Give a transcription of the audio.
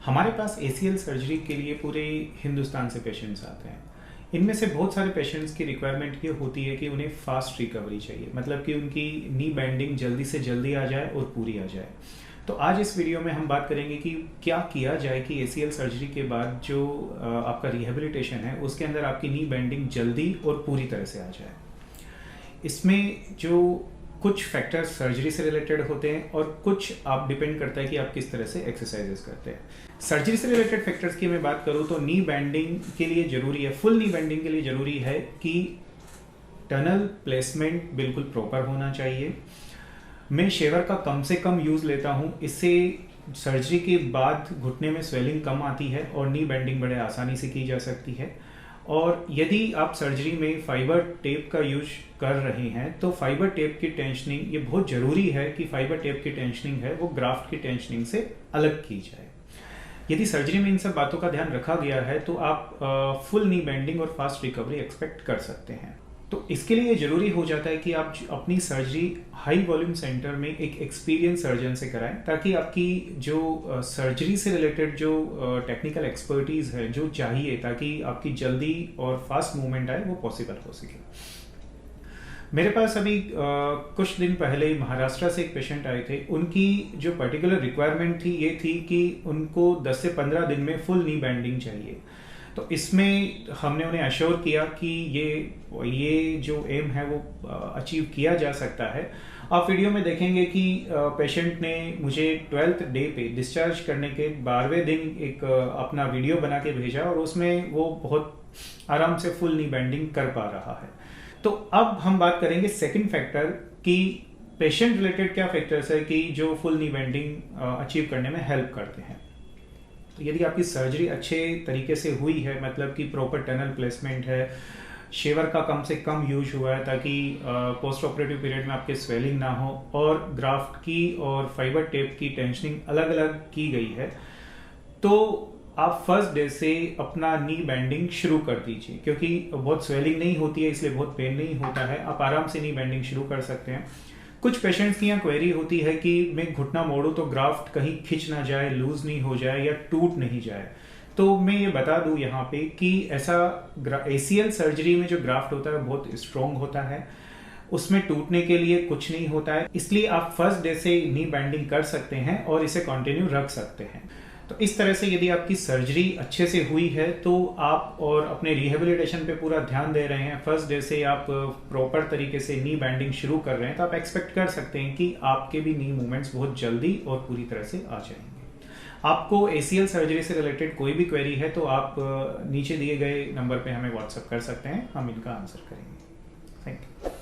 हमारे पास ACL surgery के लिए पूरे हिंदुस्तान से पेशेंट्स आते हैं। इनमें से बहुत सारे पेशेंट्स की रिक्वायरमेंट ये होती है कि उन्हें फास्ट रिकवरी चाहिए, मतलब कि उनकी नी बेंडिंग जल्दी से जल्दी आ जाए और पूरी आ जाए। तो आज इस वीडियो में हम बात करेंगे कि क्या किया जाए कि एसीएल सर्जरी के बाद जो आपका रिहेबिलिटेशन है उसके अंदर आपकी नी बेंडिंग जल्दी और पूरी तरह से आ जाए। इसमें जो कुछ फैक्टर्स सर्जरी से रिलेटेड होते हैं और कुछ आप डिपेंड करता है कि आप किस तरह से एक्सरसाइजेस करते हैं। सर्जरी से रिलेटेड फैक्टर्स की मैं बात करूं तो नी बेंडिंग के लिए जरूरी है, फुल नी बेंडिंग के लिए जरूरी है कि टनल प्लेसमेंट बिल्कुल प्रॉपर होना चाहिए। मैं शेवर का कम से कम यूज लेता हूं, इससे सर्जरी के बाद घुटने में स्वेलिंग कम आती है और नी बेंडिंग बड़े आसानी से की जा सकती है। और यदि आप सर्जरी में फाइबर टेप का यूज कर रहे हैं तो फाइबर टेप की टेंशनिंग, ये बहुत जरूरी है कि फाइबर टेप की टेंशनिंग है वो ग्राफ्ट की टेंशनिंग से अलग की जाए। यदि सर्जरी में इन सब बातों का ध्यान रखा गया है तो आप फुल नी बेंडिंग और फास्ट रिकवरी एक्सपेक्ट कर सकते हैं। तो इसके लिए जरूरी हो जाता है कि आप अपनी सर्जरी हाई वॉल्यूम सेंटर में एक एक्सपीरियंस सर्जन से कराएं, ताकि आपकी जो सर्जरी से रिलेटेड जो टेक्निकल एक्सपर्टीज है जो चाहिए, ताकि आपकी जल्दी और फास्ट मूवमेंट आए वो पॉसिबल हो सके। मेरे पास अभी कुछ दिन पहले महाराष्ट्र से एक पेशेंट आए थे। उनकी जो पर्टिकुलर रिक्वायरमेंट थी ये थी कि उनको 10 से 15 दिन में फुल नी बेंडिंग चाहिए। तो इसमें हमने उन्हें अश्योर किया कि ये जो एम है वो अचीव किया जा सकता है। आप वीडियो में देखेंगे कि पेशेंट ने मुझे 12th डे पे डिस्चार्ज करने के 12वें दिन एक अपना वीडियो बना के भेजा और उसमें वो बहुत आराम से फुल नी बेंडिंग कर पा रहा है। तो अब हम बात करेंगे सेकंड फैक्टर कि पेशेंट रिलेटेड क्या फैक्टर्स है कि जो फुल नी बेंडिंग अचीव करने में हेल्प करते हैं। तो यदि आपकी सर्जरी अच्छे तरीके से हुई है, मतलब कि प्रॉपर टनल प्लेसमेंट है, शेवर का कम से कम यूज हुआ है ताकि पोस्ट ऑपरेटिव पीरियड में आपके स्वेलिंग ना हो, और ग्राफ्ट की और फाइबर टेप की टेंशनिंग अलग अलग की गई है, तो आप फर्स्ट डे से अपना नी बेंडिंग शुरू कर दीजिए। क्योंकि बहुत स्वेलिंग नहीं होती है इसलिए बहुत पेन नहीं होता है, आप आराम से नी बेंडिंग शुरू कर सकते हैं। कुछ पेशेंट्स की यहाँ क्वेरी होती है कि मैं घुटना मोड़ूं तो ग्राफ्ट कहीं खिंच ना जाए, लूज नहीं हो जाए या टूट नहीं जाए। तो मैं ये बता दूं यहाँ पे कि ऐसा एसीएल सर्जरी में जो ग्राफ्ट होता है बहुत स्ट्रॉन्ग होता है, उसमें टूटने के लिए कुछ नहीं होता है, इसलिए आप फर्स्ट डे से नी बेंडिंग कर सकते हैं और इसे कंटिन्यू रख सकते हैं। तो इस तरह से यदि आपकी सर्जरी अच्छे से हुई है तो आप और अपने रिहेबिलिटेशन पे पूरा ध्यान दे रहे हैं, फर्स्ट डे से आप प्रॉपर तरीके से नी बेंडिंग शुरू कर रहे हैं, तो आप एक्सपेक्ट कर सकते हैं कि आपके भी नी मूवमेंट्स बहुत जल्दी और पूरी तरह से आ जाएंगे। आपको एसीएल सर्जरी से रिलेटेड कोई भी क्वेरी है तो आप नीचे दिए गए नंबर पे हमें व्हाट्सएप कर सकते हैं, हम इनका आंसर करेंगे। Thank you.